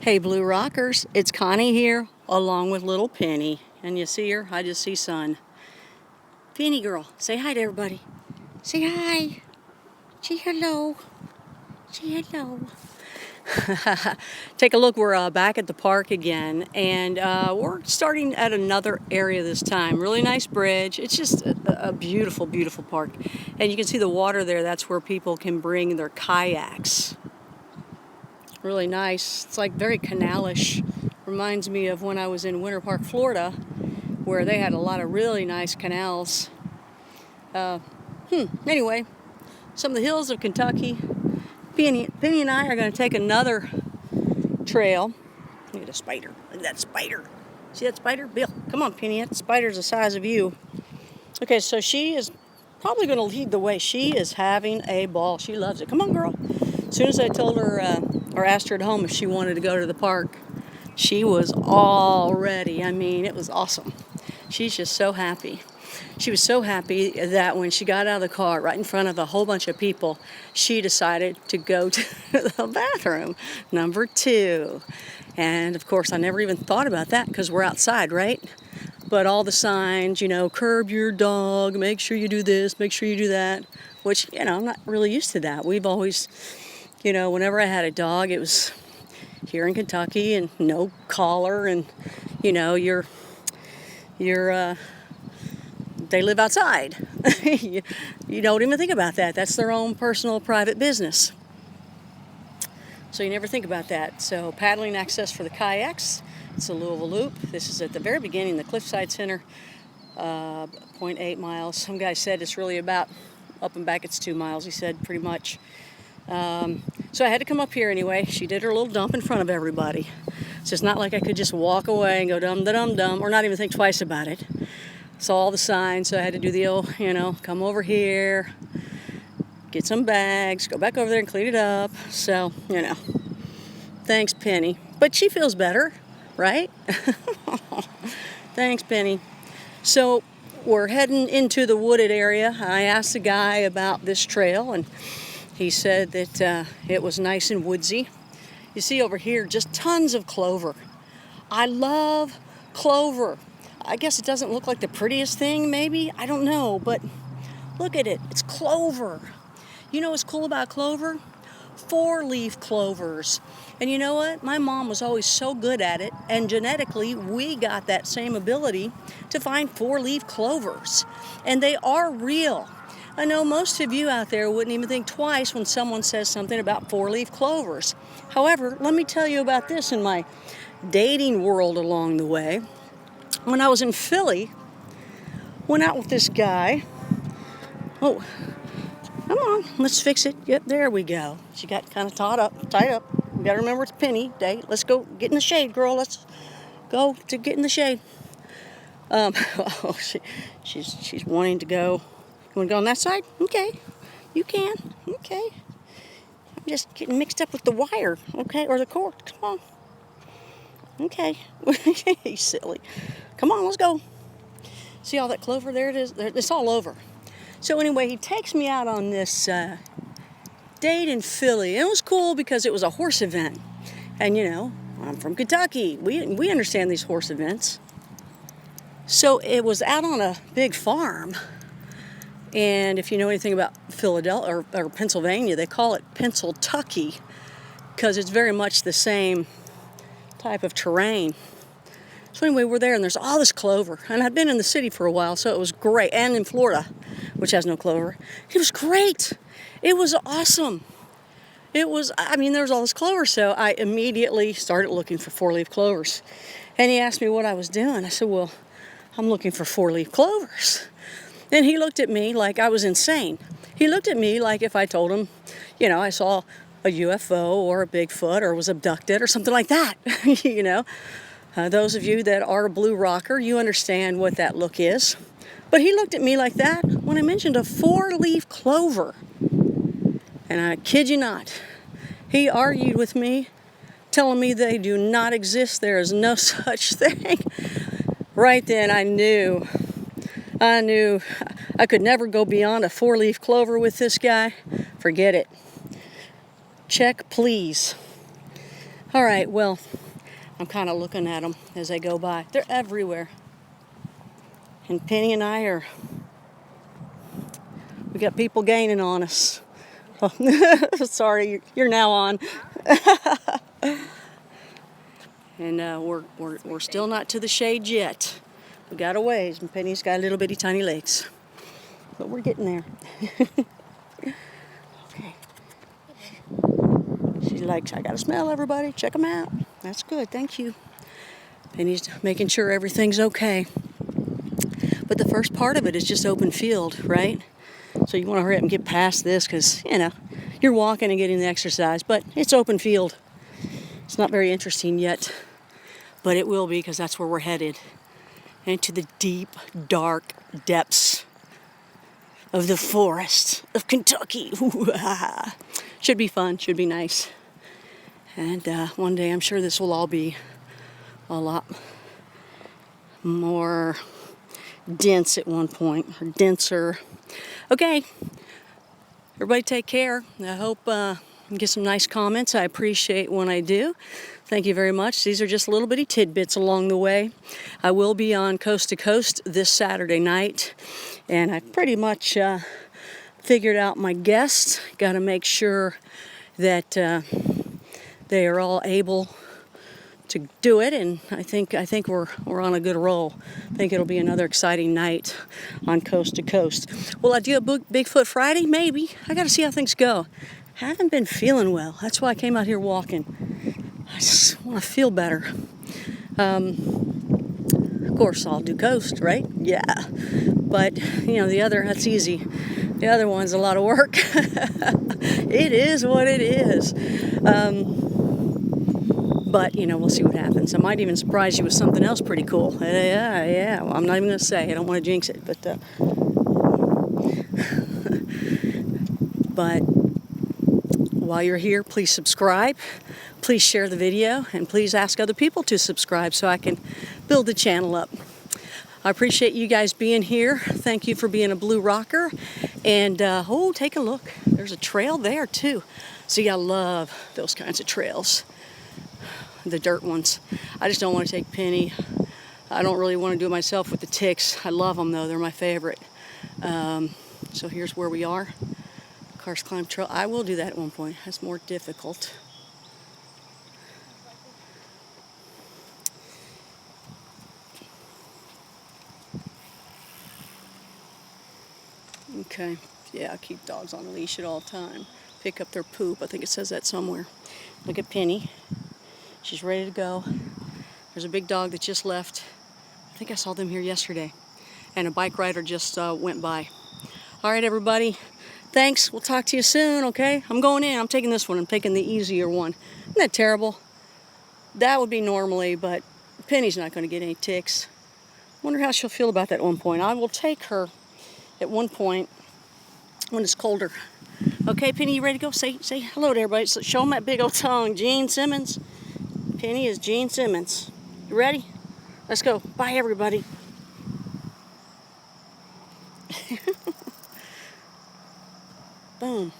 Hey Blue Rockers, it's Connie here along with little Penny. And you see her? I just see sun. Penny girl, say hi to everybody. Say hi. Say hello. Say hello. Take a look, we're back at the park again, and we're starting at another area this time. Really nice bridge. It's just a beautiful, beautiful park. And you can see the water there. That's where people can bring their kayaks. Really nice. It's like very canalish. Reminds me of when I was in Winter Park, Florida, where they had a lot of really nice canals. Anyway, some of the hills of Kentucky. Penny and I are going to take another trail. Look at a spider. Look at that spider. See that spider? Bill, come on, Penny. That spider's the size of you. Okay, so she is probably going to lead the way. She is having a ball. She loves it. Come on, girl. As soon as I told her or asked her at home if she wanted to go to the park, she was all ready. I mean, it was awesome. She's just so happy. She was so happy that when she got out of the car right in front of a whole bunch of people, she decided to go to the bathroom, number 2. And of course, I never even thought about that because we're outside, right? But all the signs, curb your dog, make sure you do this, make sure you do that, which, I'm not really used to that. We've always, whenever I had a dog, it was here in Kentucky and no collar and, they live outside. You don't even think about that. That's their own personal private business. So you never think about that. So paddling access for the kayaks. It's a Louisville Loop. This is at the very beginning, the Cliffside Center, 0.8 miles. Some guy said it's really about, up and back it's 2 miles, he said, pretty much. So I had to come up here anyway. She did her little dump in front of everybody. So it's not like I could just walk away and go dum-da-dum-dum, or not even think twice about it. Saw all the signs, so I had to do the old, come over here, get some bags, go back over there and clean it up. So, thanks, Penny. But she feels better, right? Thanks, Penny. So we're heading into the wooded area. I asked the guy about this trail, and he said that it was nice and woodsy. You see over here, just tons of clover. I love clover. I guess it doesn't look like the prettiest thing, maybe. I don't know, but look at it. It's clover. You know what's cool about clover? 4-leaf clovers. And you know what? My mom was always so good at it, and genetically, we got that same ability to find 4-leaf clovers. And they are real. I know most of you out there wouldn't even think twice when someone says something about 4-leaf clovers. However, let me tell you about this in my dating world along the way. When I was in Philly, went out with this guy. Oh, come on, let's fix it. Yep, there we go. She got kind of tied up. You gotta remember it's Penny Day. Let's go get in the shade, girl. Let's go to get in the shade. She's wanting to go. You want to go on that side? Okay, you can. Okay. I'm just getting mixed up with the wire. Okay, or the cord. Come on. Okay. He's silly. Come on, let's go. See all that clover? There it is. It's all over. So anyway, he takes me out on this date in Philly. And it was cool because it was a horse event. And, I'm from Kentucky. We understand these horse events. So it was out on a big farm. And if you know anything about Philadelphia or Pennsylvania, they call it Pennsyltucky because it's very much the same type of terrain. So anyway, we're there and there's all this clover. And I'd been in the city for a while, so it was great. And in Florida, which has no clover. It was great. It was awesome. There was all this clover, so I immediately started looking for 4-leaf clovers. And he asked me what I was doing. I said, well, I'm looking for 4-leaf clovers. And he looked at me like I was insane. He looked at me like if I told him, I saw a UFO or a Bigfoot or was abducted or something like that, Those of you that are a blue rocker, you understand what that look is. But he looked at me like that when I mentioned a 4-leaf clover. And I kid you not, he argued with me, telling me they do not exist. There is no such thing. Right then I knew I could never go beyond a 4-leaf clover with this guy. Forget it. Check, please. All right, well, I'm kind of looking at them as they go by. They're everywhere. And Penny and I we got people gaining on us. Oh, sorry, you're now on. And we're still not to the shade yet. We got a ways, and Penny's got little bitty tiny legs. But we're getting there. Okay. She's like, I gotta smell everybody. Check them out. That's good, thank you. Penny's making sure everything's okay. But the first part of it is just open field, right? So you want to hurry up and get past this because, you're walking and getting the exercise, but it's open field. It's not very interesting yet, but it will be because that's where we're headed. Into the deep, dark depths of the forest of Kentucky. Should be fun, should be nice. And one day I'm sure this will all be a lot more dense at one point, or denser. Okay, everybody take care. I hope you get some nice comments. I appreciate when I do. Thank you very much. These are just little bitty tidbits along the way. I will be on Coast to Coast this Saturday night, and I pretty much figured out my guests. Got to make sure that they are all able to do it, and I think we're on a good roll. I think it'll be another exciting night on Coast to Coast. Will I do a Bigfoot Friday? Maybe. I got to see how things go. Haven't been feeling well. That's why I came out here walking. I just want to feel better. Of course, I'll do Coast, right? Yeah. But that's easy. The other one's a lot of work. It is what it is. But, we'll see what happens. I might even surprise you with something else pretty cool. Yeah. Well, I'm not even going to say. I don't want to jinx it. But while you're here, please subscribe. Please share the video. And please ask other people to subscribe so I can build the channel up. I appreciate you guys being here. Thank you for being a blue rocker. And, take a look. There's a trail there, too. See, I love those kinds of trails. The dirt ones. I just don't want to take Penny. I don't really want to do it myself with the ticks. I love them though. They're my favorite. So here's where we are. Cars Climb Trail. I will do that at one point. That's more difficult. Okay. Yeah, I keep dogs on a leash at all time. Pick up their poop. I think it says that somewhere. Look at Penny. She's ready to go. There's a big dog that just left. I think I saw them here yesterday. And a bike rider just went by. All right, everybody. Thanks. We'll talk to you soon, okay? I'm going in. I'm taking this one. I'm taking the easier one. Isn't that terrible? That would be normally, but Penny's not going to get any ticks. Wonder how she'll feel about that at one point. I will take her at one point when it's colder. Okay, Penny, you ready to go? Say hello to everybody. So show them that big old tongue. Gene Simmons. Penny is Gene Simmons. You ready? Let's go. Bye, everybody. Boom.